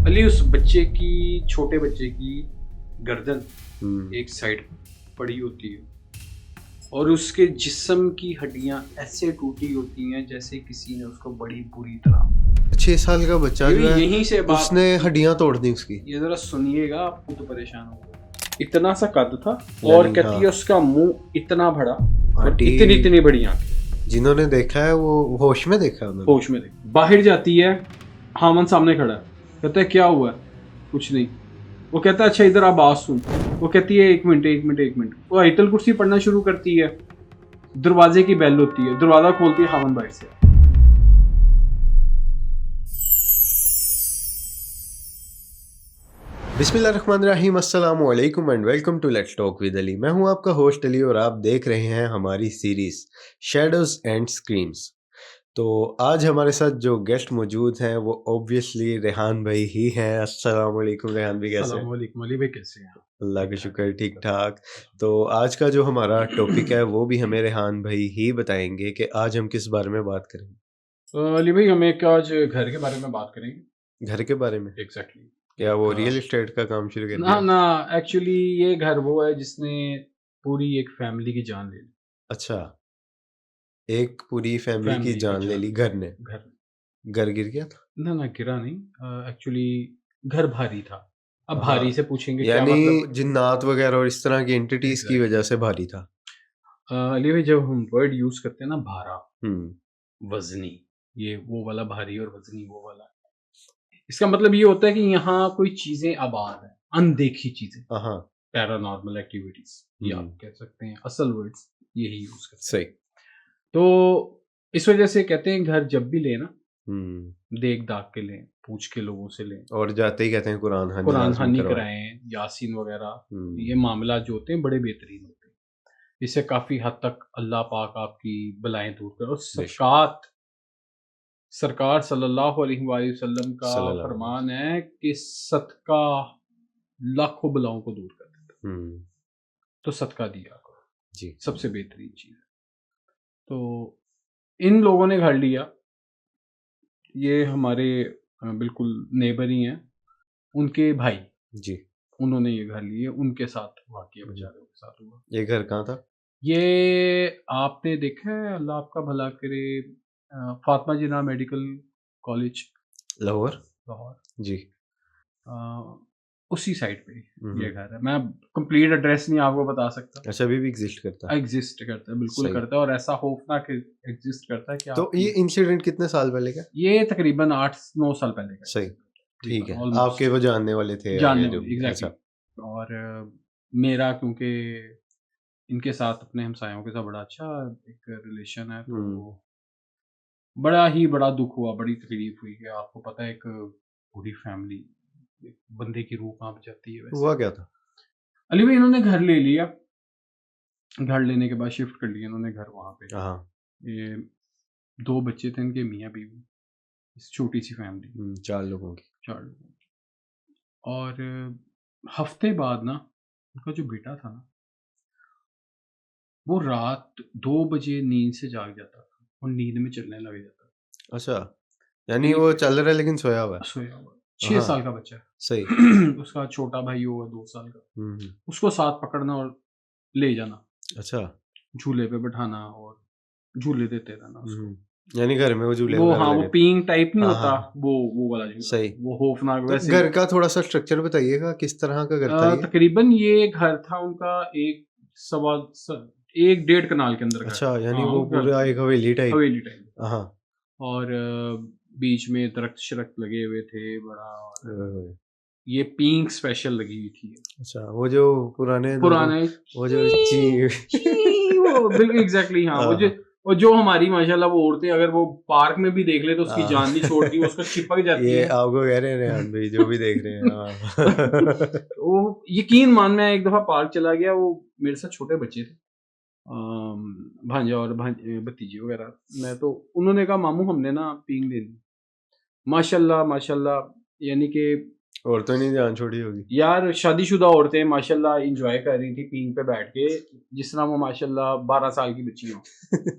अली उस बच्चे की, छोटे बच्चे की गर्दन एक साइड पड़ी होती है और उसके जिस्म की हड्डियां ऐसे टूटी होती हैं जैसे किसी ने उसको बड़ी बुरी तरह। 6 साल का बच्चा जो है यहीं से बात, उसने हड्डियां तोड़ दी उसकी। ये जरा सुनिएगा, आप तो परेशान हो गए। इतना सा कद था और यानी कहती हाँ। है उसका मुंह इतना बड़ा और आंटी इतनी इतनी बड़ी आंखें। जिन्होंने देखा है वो होश में देखा है उन्होंने। होश में देख, बाहर जाती है, हामन सामने खड़ा है, कहता है क्या हुआ है? कुछ नहीं। वो कहता है अच्छा इधर आप बात सुन। वो कहती है एक मिनट एक मिनट एक मिनट। वो आयतल कुर्सी पढ़ना शुरू करती है। दरवाजे की बेल होती है, दरवाजा खोलती है, हामन बाहर से। बिस्मिल्लाहिर्रहमानिर्रहीम, अस्सलाम वालेकुम and welcome to let's talk with Ali. मैं हूं आपका होस्ट अली और आप देख रहे हैं हमारी सीरीज शैडोज एंड स्क्रीम्स। तो आज हमारे साथ जो गेस्ट मौजूद हैं वो ऑब्वियसली रेहान भाई ही हैं। अस्सलाम वालेकुम रेहान भाई, कैसे हैं? अस्सलाम वालेकुम अली भाई, कैसे हैं? अल्लाह का शुक्र, ठीक ठाक। तो आज का जो हमारा टॉपिक है वो भी हमें रेहान भाई ही बताएंगे कि आज हम किस बारे में बात करेंगे। अली भाई, हम एक आज घर के बारे में बात करेंगे। घर के बारे में? एग्जैक्टली। क्या वो रियल एस्टेट का काम शुरू कर ना दिया? ना, एक्चुअली ये घर वो है जिसने पूरी एक फैमिली की जान ले ली। अच्छा, एक पूरी फैमिली की जान ले ली घर ने। घर, घर गिर गया था? ना ना गिरा नहीं, एक्चुअली घर भारी था। अब हाँ, भारी से पूछेंगे क्या यानी मतलब। जिन्नात वगैरह और इस तरह की एंटिटीज की वजह से भारी था। अली भाई, जब हम वर्ड यूज करते हैं ना, भारा, हम्म। वजनी, ये वो वाला भारी और वजनी वो वाला, इसका मतलब ये होता है कि यहाँ कोई चीजें आबाद है, अनदेखी चीजें, हाँ, पैरानॉर्मल एक्टिविटीज, ये आप कह सकते हैं। असल वर्ड्स यही यूज करते हैं। सही। तो इस वजह से कहते हैं घर जब भी लें ना, हम्म। देख दाग के लें, पूछ के लोगों से लें, और जाते ही कहते हैं कुरान हानि कुरान लाजमी हानि करवाएं। कराएं, यासीन वगैरह। हम्म। ये मामला जो होते हैं बड़े बेहतरीन होते हैं। इससे काफी हद तक अल्लाह पाक आपकी बलाएं दूर करे। और सरकार सल्लल्लाहु अलैहि वसल्लम का सल्लल्लाहु अलैहि फरमान है कि सदका लाखों बलाओं को दूर कर देता है। हम्म। तो सदका दिया करो, जी। सबसे बेहतरीन चीज है। तो इन लोगों ने घर लिया, ये हमारे बिल्कुल नेबर ही हैं, उनके भाई, जी। उन्होंने ये घर लिए, उनके साथ वाकया बेचारों के साथ हुआ। ये घर कहाँ था? ये आपने देखा है, अल्लाह आपका भला करे, फातिमा जिन्ना मेडिकल कॉलेज, लाहौर। लाहौर, जी। उसी साइड पे ये हम्म। घर है। मैं कंप्लीट एड्रेस नहीं आपको बता सकता। अच्छा, अभी भी एग्जिस्ट करता है? एग्जिस्ट करता है, बिल्कुल सही। करता है, और ऐसा खौफनाक एग्जिस्ट करता है कि तो ये आपकी, इंसिडेंट कितने साल पहले का? ये तकरीबन 8-9 साल पहले का सही। ठीक है, ऑलमोस्ट आपके वो जानने वाले थे आगे जानने जो वाले, भी एग्जैक्टली। ऐसा। और मेरा क्योंकि इनके साथ, अपने हमसायों के साथ बड़ा अच्छा एक रिलेशन है, तो बड़ा दुख हुआ, बड़ी तकलीफ हुई कि आपको पता है, एक पूरी फैमिली, एक बंदे की रूह कांप जाती है। वैसे हुआ क्या था? अली भाई, इन्होंने घर ले लिया, घर लेने के बाद शिफ्ट कर लिया इन्होंने घर वहाँ पे। हाँ। ये 2 बच्चे थे इनके, मियाँ बीवी, इस छोटी सी फैमिली, 4 लोगों की। 4 लोगों की। और हफ्ते बाद ना, उनका जो बेटा था ना, वो रात 2 बजे नींद से जाग जाता था और नींद में चलने लग जाता था। अच्छा, यानी वो चल रहा है लेकिन सोया हुआ है। सोया हुआ, 6 हाँ, साल का बच्चा है। सही। उसका छोटा भाई होगा 2 साल का। हम्म। उसको साथ पकड़ना और ले जाना, अच्छा। झूले पे बैठाना और झूले देते रहना उसको। यानी घर में वो झूले वो वगैरह हाँ, वो लगे थे। पीइंग टाइप नहीं हाँ, होता, हाँ, वो वाला झूला, सही। वो खौफनाक तो वैसे ही। घर का थोड़ा सा स्ट्रक्चर बताइएगा, किस तरह का घर था ये? तकरीबन ये घर था उनका, एक सवा 1-1.5 कनाल के अंदर घर अच्छा, था। यानी हाँ, वो घर पूरा एक हवेली टाइप। हवेली टाइप। हाँ। और बीच में दरख्त शरख्त लगे हुए थे बड़ा, और ओए। ये पिंक स्पेशल लगी हुई थी। अच्छा, वो जो पुराने लोग, पुराने वो जो ची वो बिल्कुल एग्जैक्टली, हाँ, वो जो, हाँ, और जो हमारी माशाल्लाह वो औरतें अगर वो पार्क में भी देख ले तो उसकी हाँ। जान नहीं छोड़ती, वो उसको चिपक जाती ये हैं। आपको कह रहे हैं रेहान भाई, जो भी देख रहे हैं। हाँ। वो यकीन मान, मैं एक दफा पार्क चला गया, वो मेरे साथ छोटे बच्चे थे, भांजा और भतीजे वगैरह। मैं तो, उन्होंने कहा मामू हमने ना पींग ले ली, माशाल्लाह माशाल्लाह, यानी कि औरतों ने जान छोड़ी होगी। यार शादीशुदा औरतें माशाल्लाह एंजॉय कर रही थी पींग पे बैठ के, जिस तरह वो माशाल्लाह 12 साल की बच्ची हो।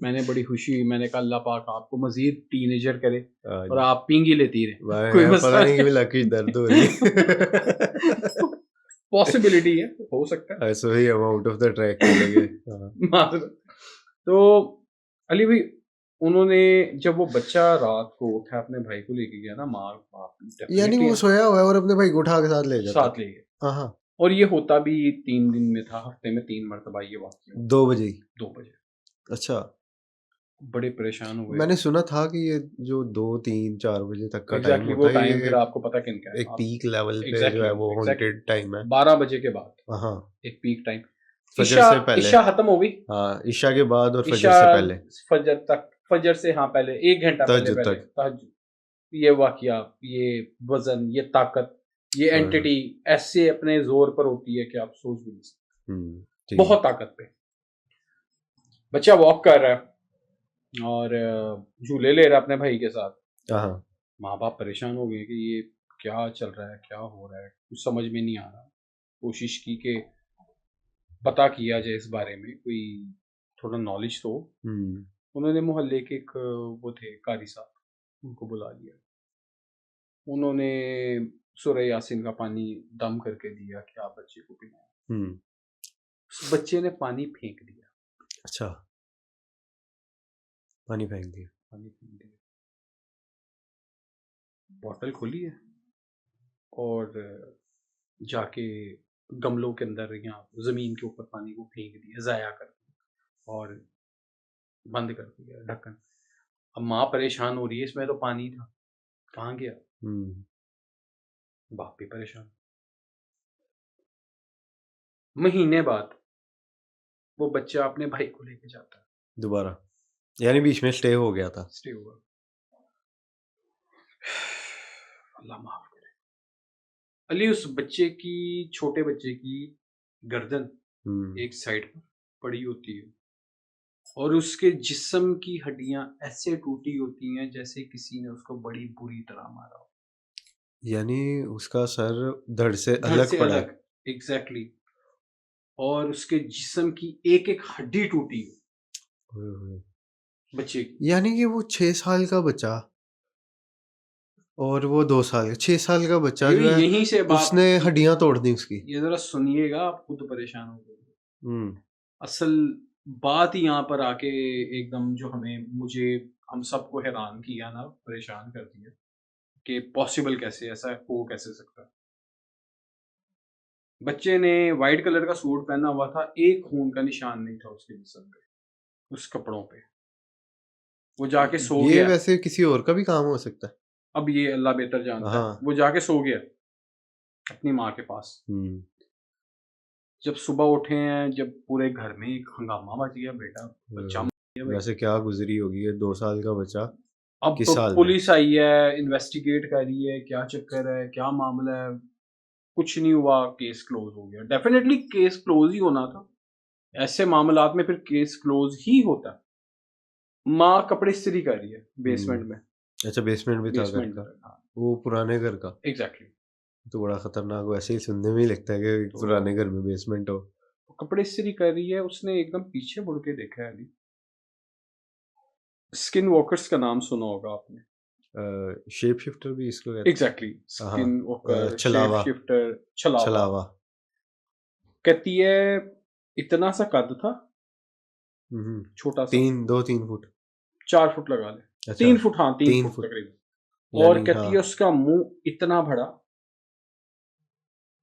मैंने बड़ी खुशी हुई, मैंने कहा अल्लाह पाक आपको मजीद टीनेजर करे आज और आप पींग ही लेती रहे, भाई कोई यार पता मसला नहीं नहीं। क्यों लकी दर्द हो रही है। पॉसिबिलिटी है, हो सकता है। ऐसे ही हम आउट ऑफ द ट्रैक चले गए। हाँ। माजरत। तो अली भाई, उन्होंने जब वो बच्चा रात को उठा अपने भाई को लेके गया ना, माँ बाप यानी डेफिनेटली वो सोया हुआ है और अपने भाई को उठा के साथ ले जाता साथ ले गए। हाँ हाँ और ये होता भी 3 दिन में था, हफ्ते में 3 मरतबा ये वाकया 2 बजे ही। 2 बजे। अच्छा बड़े परेशान हुए। मैंने सुना था कि ये जो 2 3 4 बजे तक का टाइम एग्जैक्टली होता वो है टाइम ये फिर आपको पता किनका है एक पीक लेवल पे जो एग्जैक्टली है वो एग्जैक्टली हॉन्टेड टाइम है। 12 बजे के बाद हाँ एक पीक टाइम। फजर ईशा से पहले। ईशा खत्म हो गई। हाँ ईशा के बाद और फजर ईशा से पहले फजर तक, फजर से हाँ पहले 1 घंटा पहले तहज्जुद पहले तक। तहज्जुद। ये वाकया, ये वजन, ये ताकत, ये हाँ, एंटिटी ऐसे अपने जोर पर होती है कि आप सोच भी नहीं सकते। ठीक बहुत ताकत पे बच्चा वॉक कर रहा है और झूले ले रहा है अपने भाई के साथ। हाँ माँ बाप परेशान हो गए कि ये क्या चल रहा है, क्या हो रहा है, कुछ समझ में नहीं आ रहा। कोशिश की कि पता किया जाए इस बारे में, कोई थोड़ा नॉलेज तो। उन्होंने मोहल्ले के एक वो थे कारी साहब, उनको बुला लिया। उन्होंने सूरह यासीन का पानी दम करके दिया कि आप बच्चे को पिलाएं। उस बच्चे ने पानी फेंक दिया। अच्छा पानी फेंक दिया। पानी फेंक दिया, बॉटल खोली है और जाके गमलों के अंदर या जमीन के ऊपर पानी को फेंक दिया, जाया कर दिया और बंद कर दिया ढक्कन। अब माँ परेशान हो रही है, इसमें तो पानी था, कहाँ गया? बाप भी परेशान। महीने बाद वो बच्चा अपने भाई को लेके जाता है दोबारा, यानी बीच में स्टे हो गया था। स्टे हुआ। अल्लाह माफ करे। अली उस बच्चे की, छोटे बच्चे की गर्दन एक साइड पर पड़ी होती है और उसके जिस्म की हड्डियां ऐसे टूटी होती हैं जैसे किसी ने उसको बड़ी बुरी तरह मारा हो। यानी उसका सर धड़ से धड़ अलग से पड़ा है। अलग, एग्जैक्टली। और उसके जिस्म की एक एक हड्डी टूटी ओए, बच्चे की। यानी कि वो 6 साल का बच्चा और वो 2 साल 6 साल का बच्चा जो है यहीं से बात, उसने हड्डियां तोड़ दी उसकी। ये जरा सुनिएगा, आप खुद परेशान हो गए। हम्म असल बात ही यहाँ पर आके एकदम जो मुझे हम सबको हैरान किया ना, परेशान कर दिया कि पॉसिबल कैसे, ऐसा हो कैसे सकता है। बच्चे ने वाइट कलर का सूट पहना हुआ था, एक खून का निशान नहीं था उसके जिस्म पे, उस कपड़ों पे। वो जाके सो ये गया। वैसे किसी और का भी काम हो सकता है। अब ये अल्लाह बेहतर जानता है। हाँ वो जाके सो गया अपनी माँ के पास। जब सुबह उठे हैं, जब पूरे घर में एक हंगामा मच गया, बेटा बच्चा मर गया भाई। वैसे क्या गुजरी होगी ये 2 साल का बच्चा अब किस तो साल में? पुलिस आई है, इन्वेस्टिगेट कर रही है, क्या चक्कर है, क्या मामला है। कुछ नहीं हुआ, केस क्लोज हो गया। डेफिनेटली केस क्लोज ही होना था, ऐसे मामलात में फिर केस क्लोज ही होता है। माँ कपड़े इस्त्री कर रही है बेसमेंट में। अच्छा बेसमेंट में था घर बेसमेंट का, में, हाँ वो पुराने घर का। एग्जैक्टली। तो बड़ा खतरनाक, वैसे ही सुनने में ही लगता है कि तो पुराने घर में बेसमेंट हो। कपड़े इस्त्री कर रही है, उसने एकदम पीछे मुड़ के देखा है। अभी स्किन वॉकर्स का नाम सुना होगा आपने। शेप शिफ्टर भी इसको कहते एग्जैक्टली, स्किन वॉकर, छलावा। शेप शिफ्टर, छलावा। छलावा। कहती है इतना सा कद था, छोटा सा, 2-3 फुट 4 फुट लगा ले। अच्छा 3 फुट, हाँ 3 3 फुट फुट तकरीबन। और यानी कहती है हाँ उसका मुंह इतना बड़ा,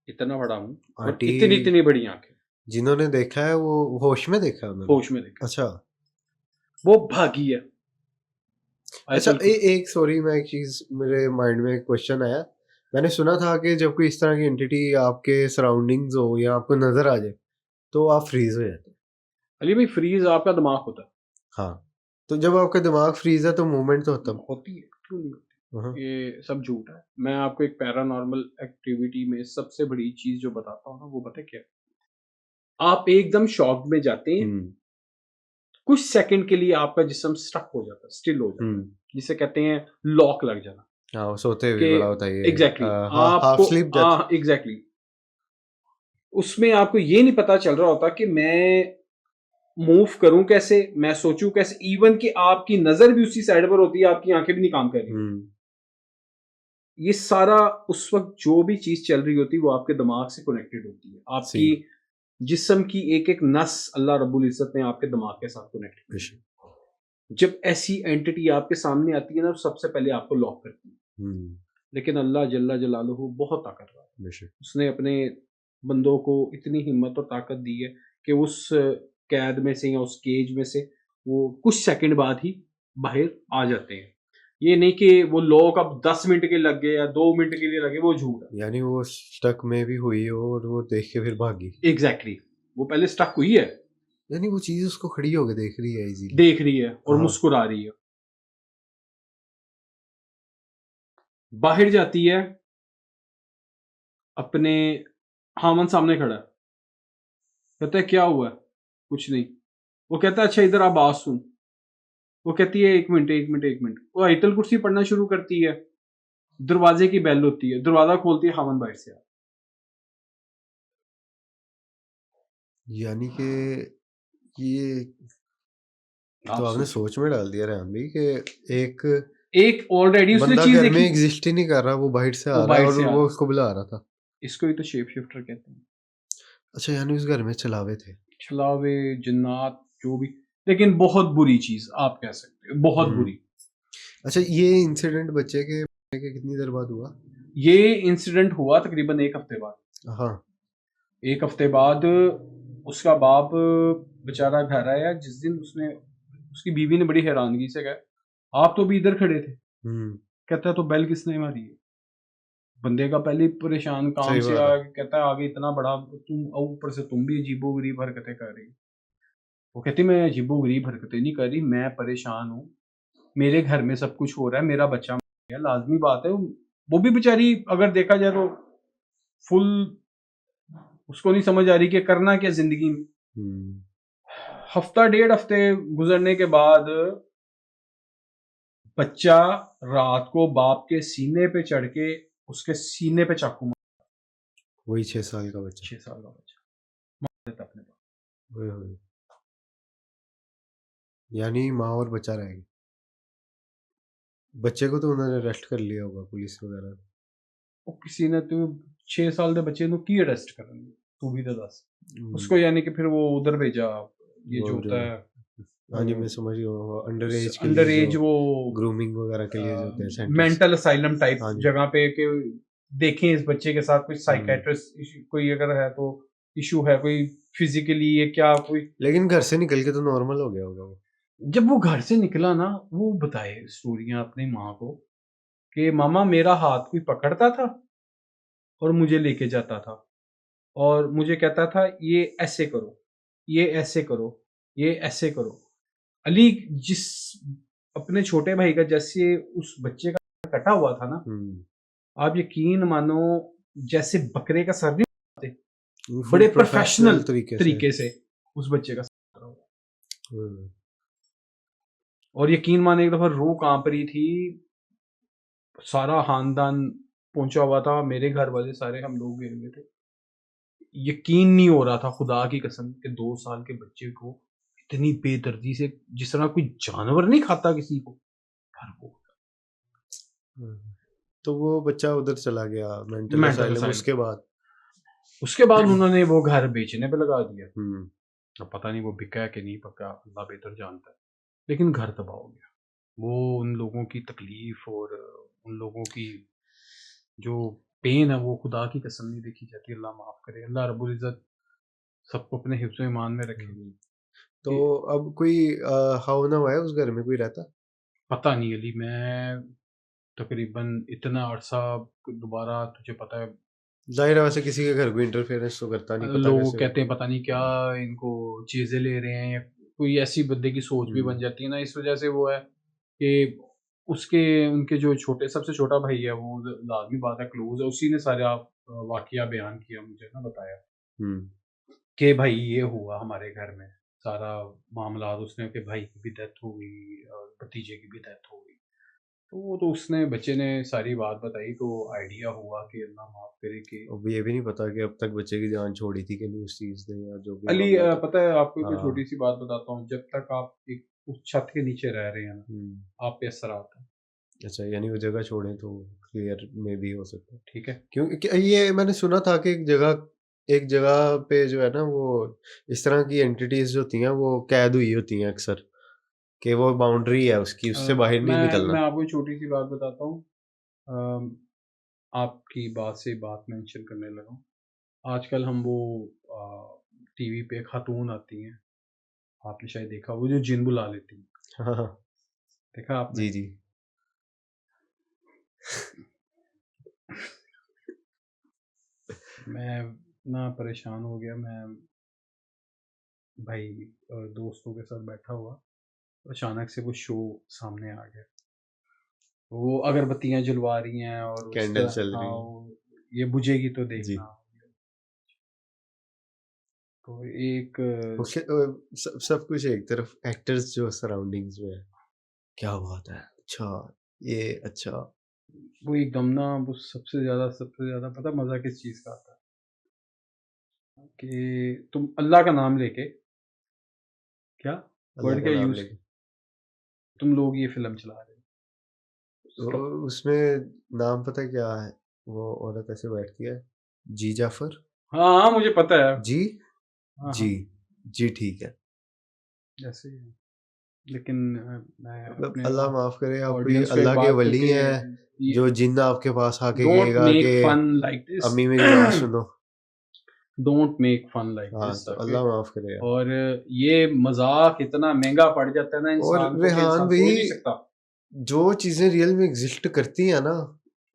इतना बड़ा मुंह और आंटी इतनी इतनी बड़ी आंखें। जिन्होंने देखा है वो होश में देखा है उन्होंने। होश में देखा। अच्छा वो भागी है। अच्छा आयतुल कुर्सी। एक सॉरी मैं एक चीज मेरे माइंड में एक क्वेश्चन आया। मैंने सुना था कि जब कोई इस तरह की एंटिटी आपके सराउंडिंग्स हो या आपको नजर आ जाए तो आप फ्रीज हो जाते हैं। अली भाई फ्रीज आपका दिमाग होता है। हाँ तो जब आपका दिमाग फ्रीज है तो मूवमेंट तो होती है, क्यों नहीं होती? हाँ ये सब झूठ है। मैं आपको एक पैरानॉर्मल एक्टिविटी में सबसे बड़ी चीज जो बताता हूँ ना, वो पता है क्या है? आप एकदम शॉक में जाते हैं, कुछ सेकंड के लिए आपका जिस्म स्टक हो जाता है, स्टिल हो जाता है, जिसे कहते हैं लॉक लग जाना। हाँ, वो सोते हुए कि बड़ा होता है ये एग्जैक्टली हाफ आपको स्लीप डेथ। एग्जैक्टली उसमें आपको ये नहीं पता चल रहा होता कि मैं मूव करूं कैसे, मैं सोचूं कैसे, इवन कि आपकी नजर भी उसी साइड पर होती है, आपकी आंखें भी नहीं काम कर रही होती। हम्म। ये सारा उस वक्त जो भी चीज चल रही होती है वो आपके दिमाग से कनेक्टेड होती है, सी आपकी जिस्म की एक एक नस अल्लाह रब्बुल इज्जत ने आपके दिमाग के साथ कनेक्ट की बेशक। है। जब ऐसी एंटिटी आपके सामने आती है ना, सबसे पहले आपको लॉक करती है। हम्म। लेकिन अल्लाह जल्ला जलालुहु बहुत ताकतवर है। बेशक। उसने अपने बंदों को इतनी हिम्मत और ताकत दी है कि उस कैद में से या उस केज में से वो कुछ सेकंड बाद ही बाहर आ जाते हैं। ये नहीं कि वो लोग अब 10 मिनट के लग गए या 2 मिनट के लिए लगे, वो झूठ है। यानी वो स्टक में भी हुई और वो देख के फिर भागी। एग्जैक्टली वो पहले स्टक हुई है, यानी वो चीज उसको खड़ी होके देख रही है इजीली। देख रही है और हाँ। मुस्कुरा रही है। बाहर जाती है, अपने हामन सामने खड़ा है, कहता है क्या हुआ है? कुछ नहीं। वो कहता है अच्छा इधर आ बात सुन। वो कहती है एक मिनट एक मिनट एक मिनट। वो आयतल कुर्सी पढ़ना शुरू करती है। दरवाजे की बेल होती है, दरवाजा खोलती है, हामन बाहर से आता यानी कि ये है। तो आप आपने सोचो, सोच में डाल दिया रेहान भाई कि एक एक ऑलरेडी उसने बंदा चीज घर में देखी, एग्जिस्ट ही नहीं कर रहा, वो बाहर से वो आ रहा है बाहर और से आ वो रहा उसको बुला रहा था। है। इसको ही तो शेप शिफ्टर कहते हैं। अच्छा, यानी उस घर में चलावे थे। छलावे, जिन्नात, जो भी, लेकिन बहुत बुरी चीज आप कह सकते हो, बहुत हम्म। बुरी। अच्छा, ये इंसिडेंट बच्चे के मरने के कितनी देर बाद हुआ? ये इंसिडेंट हुआ तकरीबन एक हफ्ते बाद। हाँ। एक हफ्ते बाद उसका बाप बेचारा घर आया, जिस दिन उसने, उसकी बीवी ने बड़ी हैरानगी से कहा आप तो भी इधर खड़े थे। हम्म। कहता है तो बेल किसने मारी है? बंदे का पहले ही परेशान काम सही से बात है। आ, कहता है आगे इतना बड़ा तुम, ऊपर से तुम भी अजीबो गरीब हरकतें कर रही हो। वो कहती मैं अजीबो गरीब हरकतें नहीं कर रही, मैं परेशान हूँ, मेरे घर में सब कुछ हो रहा है, मेरा बच्चा मर गया, लाजमी बात है। वो भी बेचारी अगर देखा जाए तो फुल, उसको नहीं समझ आ रही कि करना क्या जिंदगी में। हम्म। हफ्ता डेढ़ हफ्ते गुजरने के बाद बच्चा रात को बाप के सीने पे चढ़ के उसके सीने पे चाकू मार, वही 6 साल का बच्चा। 6 साल का बच्चा मार देता अपने बाप। ओए होए। यानी माँ और बच्चा रह गए। बच्चे को तो उन्होंने अरेस्ट कर लिया होगा, पुलिस वगैरह। वो किसी ने तो 6 साल के बच्चे को की अरेस्ट करेंगे, तू भी तो दस। हम्म। उसको यानी कि फिर वो उधर भेजा, ये वो जो जो होता है हाँ जी, मैं समझ गया, वो अंडर एज के लिए अंडर जो एज, वो ग्रूमिंग वगैरह के लिए जो होते हैं सेंटर्स। मेंटल असाइलम टाइप हाँ जी। जगह पे कि देखें इस बच्चे के साथ कुछ हम्म। साइकेट्रिस्ट कोई अगर है तो, इशू है कोई फिजिकली ये क्या कोई। लेकिन घर से निकल के तो नॉर्मल हो गया होगा वो। जब वो घर से निकला ना, वो बताए स्टोरियां अपनी माँ को कि मामा मेरा हाथ कोई पकड़ता था और मुझे लेके जाता था और मुझे कहता था ये ऐसे करो, ये ऐसे करो, ये ऐसे करो। अली जिस अपने छोटे भाई का जैसे उस बच्चे का कटा हुआ था ना, हम्म। आप यकीन मानो जैसे बकरे का सर नहीं होते, फुल बड़े प्रोफेशनल प्रोफेशनल तरीके से। तरीके से उस बच्चे का सर कटा हुआ। हम्म। और यकीन माने एक दफा रूह कांप रही थी, सारा खानदान पहुंचा हुआ था, मेरे घर वाले सारे हम लोग गए हुए थे। यकीन नहीं हो रहा था खुदा की कसम कि 2 साल के बच्चे को इतनी बेदर्दी से, जिस तरह कोई जानवर नहीं खाता किसी को, पर वो हम्म। तो वो बच्चा उधर चला गया मेंटल मेंटल असाइलम असाइलम। उसके बाद। उसके बाद उन्होंने वो घर बेचने पे लगा दिया। हम्म। अब पता नहीं वो बिका है कि नहीं पका, अल्लाह बेहतर जानता है। लेकिन घर तबाह हो गया। वो उन लोगों की तकलीफ और उन लोगों की जो पेन है, वो खुदा की कसम नहीं देखी जाती। अल्लाह माफ करे, अल्लाह रब्बुल इज़्ज़त सबको अपने हिफ्ज़ ओ ईमान में रखे। हम्म। तो कि अब कोई हाव ना है उस घर में कोई रहता? पता नहीं अली, मैं तकरीबन इतना अरसा, दोबारा तुझे पता है, जाहिर है, वैसे किसी के घर को इंटरफेरेंस तो करता नहीं, पता लोग कैसे कहते होगा। हैं पता नहीं क्या इनको चीज़ें ले रहे हैं, या कोई ऐसी बंदे की सोच भी बन हम्म। जाती है ना, इस वजह से वो है कि उसके उनके जो छोटे सबसे छोटा भाई है, वो लाजमी बात है क्लोज है, उसी ने सारा वाकया बयान किया, मुझे ना बताया हम्म। कि भाई ये हुआ हमारे घर में सारा मामला, उसने कि भाई की भी डेथ हो गई और भतीजे की भी डेथ हो गई। तो उसने बच्चे ने सारी बात बताई, तो आइडिया हुआ कि अल्लाह माफ़ करे कि अब ये भी नहीं पता कि अब तक बच्चे की जान छोड़ी थी कि नहीं उस चीज़ ने, या जो भी अली मामला था। पता है आपको एक हाँ। छोटी-सी बात बताता हूँ, जब तक आप एक उस छत के नीचे रह रहे हैं ना, हुँ। आप पे असर आता है, अच्छा, यानी वो जगह छोड़ें तो क्लियर में भी हो सकता है। ठीक है? क्योंकि ये मैंने सुना था कि एक जगह पे जो है ना, वो इस तरह की एंटिटीज़ जो होती हैं वो कैद हुई होती हैं अक्सर, कि वो बाउंड्री है उसकी, उससे बाहर नहीं मैं निकलना। आपको एक छोटी-सी बात बताता हूँ। अम, आपकी बात से बात मेंशन करने लगा हूँ। आजकल हम वो टीवी पे खातून आती हैं, आपने शायद देखा, वो जो जिन बुला लेती हैं, हाँ, हाँ। देखा आपने? जी, जी। मैं इतना परेशान हो गया, मैं भाई दोस्तों के साथ बैठा हुआ, अचानक से वो शो सामने आ गया। वो अगरबत्तियाँ जलवा रही हैं और इस कैंडल तरह, चल हाँ, रही है। वो ये बुझेगी तो जी। देखना। तो एक उसके सब कुछ एक तरफ, एक्टर्स जो सराउंडिंग्स में है, क्या बात है! अच्छा, ये अच्छा। वो एकदम ना, वो सबसे ज़्यादा पता है मज़ा किस चीज़ का आता है? कि तुम अल्लाह का नाम लेके, क्या अल्लाह वर्ड का क्या नाम यूज़, लेके। तुम लोग ये फ़िल्म चला रहे हो। तो उसका उसमें नाम पता है क्या है? वो औरत ऐसे बैठती है, जी जाफ़र? हाँ, हाँ, मुझे पता है। जी? हाँ, जी। हाँ, जी, ठीक है। ऐसे ही है। लेकिन मैं मतलब अपने अल्लाह माफ़ करे, आप कोई ऑडियंस को एक अल्लाह के बात वली करके, हैं, ये जो जिन्न आपके पास आके डोंट कहेगा मेक कि फन लाइक दिस। अम्मी मेरी बात सुनो। डोंट मेक फन लाइक हाँ, दिस, तो ओके? अल्लाह माफ़ करे यार। और ये मज़ाक इतना महँगा पड़ जाता है ना और इंसान को, कि रेहान इंसान सोच भई, नहीं सकता। जो चीज़ें रियल में एग्ज़िस्ट करती हैं ना,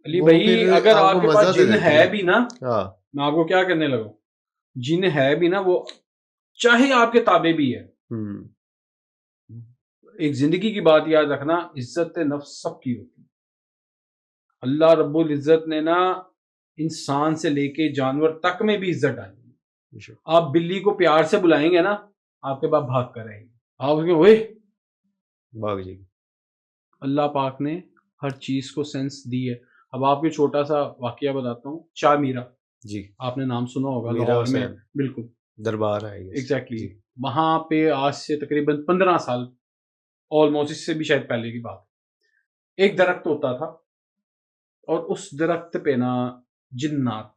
अली वो भाई, फिर अगर आपको आपके पास मज़ा दे जिन देती है हैं। भी ना, हाँ। मैं आपको क्या कहने लगा हूँ, जिन है भी ना, वो चाहे आपके ताबे भी है, हुँ। एक ज़िंदगी की बात याद रखना, इज़्ज़त नफ्स सबकी होती है। अल्लाह रब्बुल इज़्ज़त ने ना इंसान से लेके जानवर तक में भी इज़्ज़त डाली है। बेशक। आप बिल्ली को प्यार से बुलाएँगे ना, आपके पास भाग कर आएगी। आप उसको ओए, भाग जाएगी। अल्लाह पाक ने हर चीज़ को सेंस दी है। अब आपको छोटा-सा वाक़या बताता हूँ, चाह मीरा, जी। आपने नाम सुना होगा मीरा लाहौर में। हुसैन, बिल्कुल, दरबार आई गेस। एग्ज़ैक्टली। जी। वहाँ पे आज से तकरीबन 15 साल, ऑलमोस्ट इससे भी शायद पहले की बात है। एक दरख्त होता था और उस दरख्त पे ना जिन्नात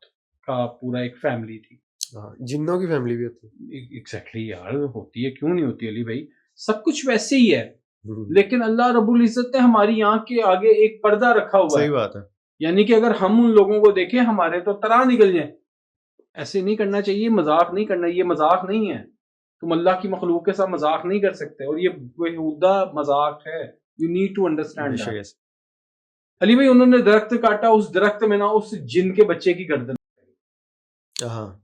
का पूरा एक फैमिली थी। हाँ, जिन्नों की फैमिली भी होती है। एग्ज़ैक्टली यार, होती है, क्यों नहीं होती अली भाई? सब कुछ वैसे ही है। हुँ, लेकिन अल्लाह रब्बुल इज़्ज़त ने हमारी आँख के आगे एक पर्दा रखा हुआ सही है। बात है। यानी कि अगर हम उन लोगों को देखें, हमारे तो तरा निकल जाएँ। ऐसे नहीं करना चाहिए, मज़ाक नहीं करना, ये मज़ाक नहीं है। तुम अल्लाह की मखलूक के साथ मज़ाक नहीं कर सकते, और ये बेहुदा मज़ाक है। यू नीड टू अंडरस्टैंड बेशक दैट। ऐसे। अली भाई, उन्होंने दरख्त काटा, उस दरख्त में ना उस जिन के बच्चे की गर्दन, हाँ।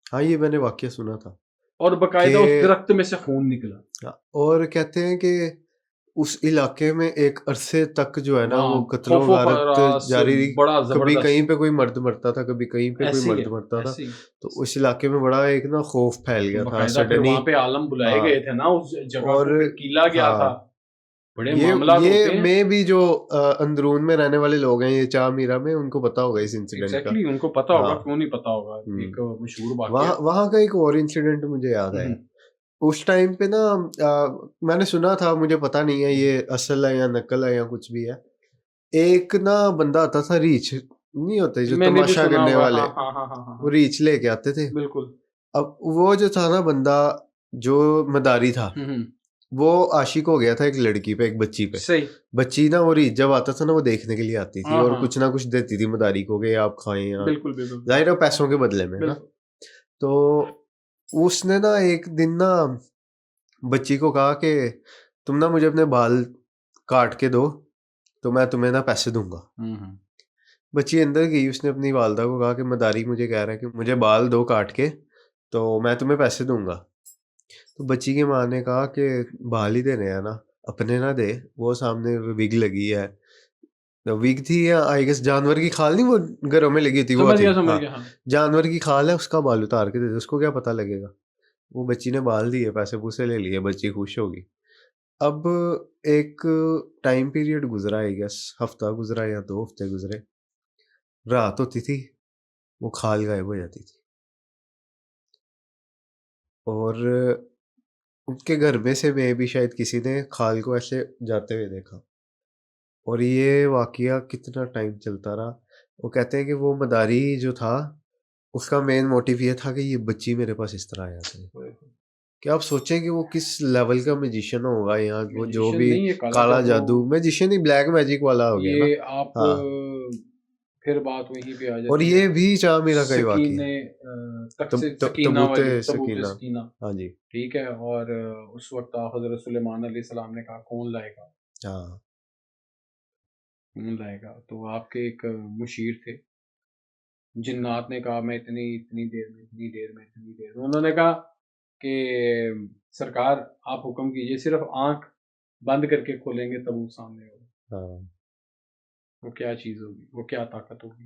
हाँ, ये मैंने वाक़या सुना था और कि बाकायदा उस दरख्त में से खून निकला। और कहते हैं कि उस इलाके में एक अरसे तक जो है ना, वहाँ वो खौफो कत्लो-गारत ख़रास जारी रही। बड़ा कभी कहीं ज़बरदस्त। पे कोई मर्द मरता था, कभी कहीं पे कोई ऐसे ही मर्द है, मरता था। ऐसे ही। तो उस इलाके में बड़ा एक ना खौफ फैल तो गया था बाकायदा फिर सडन ही। वहाँ पे आलम बुलाए हाँ, गए थे ना, उस जगह और को फिर कीला गया था। हाँ, बड़े ये मामलात ये होते हैं। में भी जो अंदरून में रहने वाले लोग हैं, ये चाह मीरा में, उनको पता होगा इस इंसिडेंट का। एग्ज़ैक्टली, उनको पता होगा, हाँ। क्यों नहीं पता होगा? हुँ। एक मशहूर वाक़या। वहाँ वहाँ का एक और इंसिडेंट मुझे याद हुँ, आया। हुँ। उस टाइम पे ना मैंने सुना था, मुझे पता नहीं है ये असल है या नकल है या कुछ भी है। एक ना बंदा आता था, रीछ नहीं होते जो मैंने भी तमाशा सुना करने होगा। वाले, हाँ, हाँ, हाँ, हाँ, हाँ, वो हाँ। रीछ लेके आते थे। बिल्कुल। अब वो जो था ना बंदा, जो मदारी था, हुँ, हुँ। वो आशिक हो गया था एक लड़की पे, एक बच्ची पे। सही। बच्ची ना, वो रीछ जब आता था ना, वो देखने के लिए आती थी हाँ, और कुछ हाँ। ना कुछ देती थी मदारी को कि आप खाएँ या बिल्कुल, बिल्कुल, ज़ाहिर है बिल्कुल। पैसों के बदले में, है ना? बिल्कुल। तो उसने ना एक दिन ना बच्ची को कहा कि तुम ना मुझे अपने बाल काट के दो, तो मैं तुम्हें ना पैसे दूँगा। हुँ, हुँ। बच्ची अंदर गई, उसने अपनी वालदा को कहा कि मदारी मुझे कह रहा है कि मुझे बाल दो काट के, तो मैं तुम्हें पैसे दूँगा। तो बच्ची की माँ ने कहा कि बाल ही देने हैं ना, अपने ना दे, वो सामने विग लगी है। विग थी या आई गेस जानवर की खाल, नहीं वो घरों में लगी थी, वो थी। समझ हाँ, गया, हाँ। जानवर की खाल है, उसका बाल उतार के दे दे, उसको क्या पता लगेगा? वो बच्ची ने बाल दिए, पैसे-पूसे ले लिए, बच्ची खुश हो गई। अब एक टाइम पीरियड गुजरा, आई गेस हफ्ता गुजरा या 2 हफ्ते गुजरे, रात होती थी, वो खाल गायब हो जाती थी और उनके घर में से मे भी शायद किसी ने खाल को ऐसे जाते हुए देखा। और ये वाकया कितना टाइम चलता रहा। वो कहते हैं कि वो मदारी जो था, उसका मेन मोटिव ये था कि ये बच्ची मेरे पास इस तरह आ जाती है। कि आप सोचें कि वो किस लेवल का मैजिशियन होगा, यहाँ वो जो मैजिशियन भी नहीं, ये काला काला जादू, जादू, मैजिशियन ही ब्लैक मैजिक वाला हो गया ना। ये आप हाँ, फिर बात वहीं पे आ और जाती है। ये भी चाह मीरा का ही वाकया है। सकीने सकीना तबूते वाली, तबूत सकीना। सकीना, हाँ जी। ठीक है। और उस वक्त हजरत सुलेमान अलैहिस्सलाम ने कहा कौन लाएगा, हाँ। कौन लाएगा। तो आपके एक मुशीर थे, जिन्नात ने कहा मैं इतनी इतनी देर में, इतनी देर में, इतनी देर में। उन्होंने कहा कि सरकार आप हुक्म कीजिए, सिर्फ आंख बंद करके खोलेंगे तबूत सामने होगा। हाँ। वो क्या चीज़ होगी, वो क्या ताकत होगी।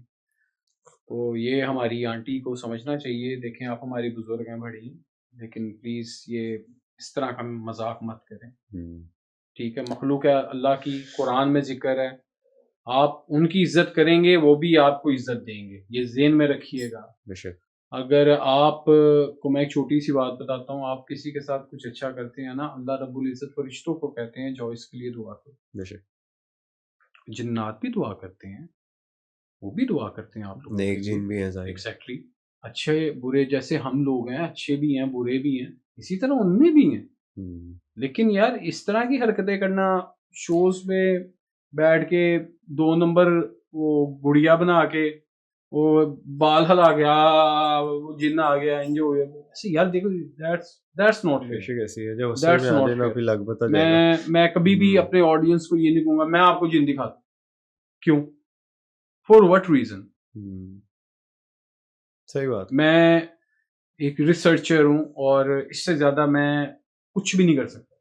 तो ये हमारी आंटी को समझना चाहिए। देखें आप हमारी बुजुर्ग हैं बड़ी, लेकिन प्लीज़ ये इस तरह का मजाक मत करें, ठीक है। मखलूक है अल्लाह की, कुरान में जिक्र है, आप उनकी इज्जत करेंगे वो भी आपको इज्जत देंगे, ये ज़हन में रखिएगा। बेशक। अगर आप को मैं एक छोटी सी बात बताता हूँ, आप किसी के साथ कुछ अच्छा करते हैं ना, अल्लाह रब्बुल इज्जत फरिश्तों को कहते हैं जाओ इसके लिए दुआ करो। बेशक। जिन्नात भी दुआ करते हैं, वो भी दुआ करते हैं आप लोगों नेक के लिए। जिन भी हैं जाहिर। एग्जैक्टली, अच्छे बुरे जैसे हम लोग हैं, अच्छे भी हैं बुरे भी हैं, इसी तरह उनमें भी हैं। लेकिन यार इस तरह की हरकतें करना, शोज में बैठ के 2 नंबर वो गुड़िया बना के, वो बाल हिला गया, वो जिन्न आ गया, इंजो हो गया, ऐसे यार देखो, दैट्स नॉट फेयर, बेशक ऐसी है, जब असल में दैट्स आ नॉट जाए ना फेयर। फिर लग पता जाएगा। मैं कभी भी अपने ऑडियंस को ये नहीं कहूंगा मैं आपको जिन दिखाता, क्यों, फॉर व्हाट रीजन। सही बात। मैं एक रिसर्चर हूँ और इससे ज्यादा मैं कुछ भी नहीं कर सकता।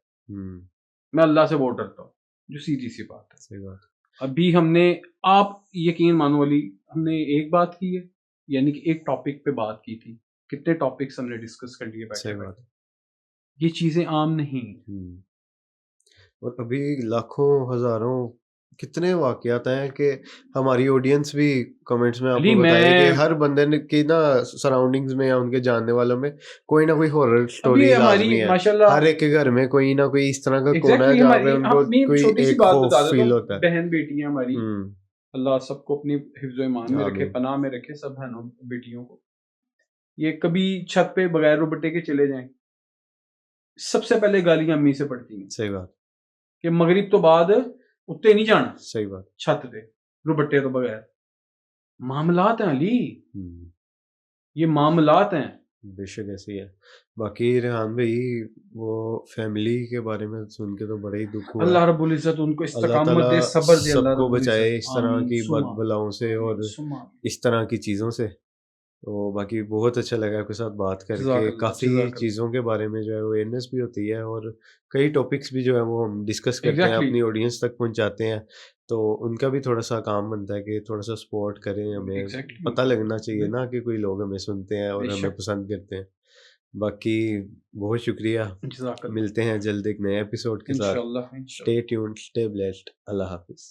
मैं अल्लाह से बहुत डरता हूँ, जो सीधी सी बात है। सही बात। अभी हमने, आप यकीन मानो वाली, हमने एक बात की है, यानी कि एक टॉपिक पे बात की थी, कितने टॉपिक्स हमने डिस्कस कर लिए बैठे सही बात। बैठे। ये चीजें आम नहीं। और अभी लाखों हजारों कितने वाकयात हैं कि हमारी ऑडियंस भी कमेंट्स में अली आपको बताए कि मैं, हर बंदे की ना सराउंडिंग्स में या उनके जानने वालों में कोई ना कोई हॉरर अभी स्टोरी हमारी लाजमी है। माशाल्लाह, हर एक के घर में कोई ना कोई इस तरह का कोना है एग्जैक्टली जहाँ पे हमारी, उनको अपनी कोई छोटी सी एक बात खौफ बता देता फील हूँ, होता है। बहन बेटियां हमारी, अल्लाह सबको अपनी हिफ्ज़ो ईमान में रखे, आमीन। पनाह में रखे सब बहनों बेटियों को। ये कभी छत पे बगैर रुपट्टे के चले जाएं, सबसे पहले गालियां अम्मी से पड़ती हैं सही बात। कि मगरिब तो बाद उत्ते नहीं जाना सही बात। छत पे रुपट्टे तो बगैर। मामलात हैं अली, ये मामलात हैं। बेशक ऐसी है। बाकी रेहान भाई, वो फैमिली के बारे में सुन के तो बड़ा ही दुख हुआ है। अल्लाह रब्बुल इज्जत उनको अल्लाह इस्तकामत ताला दे, सब्र दे अल्लाह सबको रब्बुल बचाए इज्जत। इस तरह आमीन की सुमा बद बलाओं से आमीन और सुमा। इस तरह की चीज़ों से। तो बाकी बहुत अच्छा लगा आपके साथ बात करके। जज़ाकल्लाह काफ़ी जज़ाकल्लाह। चीज़ों के बारे में जो है अवेयरनेस भी होती है और कई टॉपिक्स भी जो है वो हम डिस्कस करते हैं, एग्जैक्टली अपनी ऑडियंस तक पहुंचाते हैं। तो उनका भी थोड़ा सा काम बनता है कि थोड़ा सा सपोर्ट करें, हमें एग्जैक्टली पता लगना चाहिए ना बिल्कुल, कि कोई लोग हमें सुनते हैं और हमें बेशक, पसंद करते हैं। बाकी बहुत शुक्रिया। जज़ाकल्लाह। मिलते हैं जल्द एक नए एपिसोड के साथ। इंशाल्लाह इंशाल्लाह। Stay tuned, stay blessed. अल्लाह हाफिज़।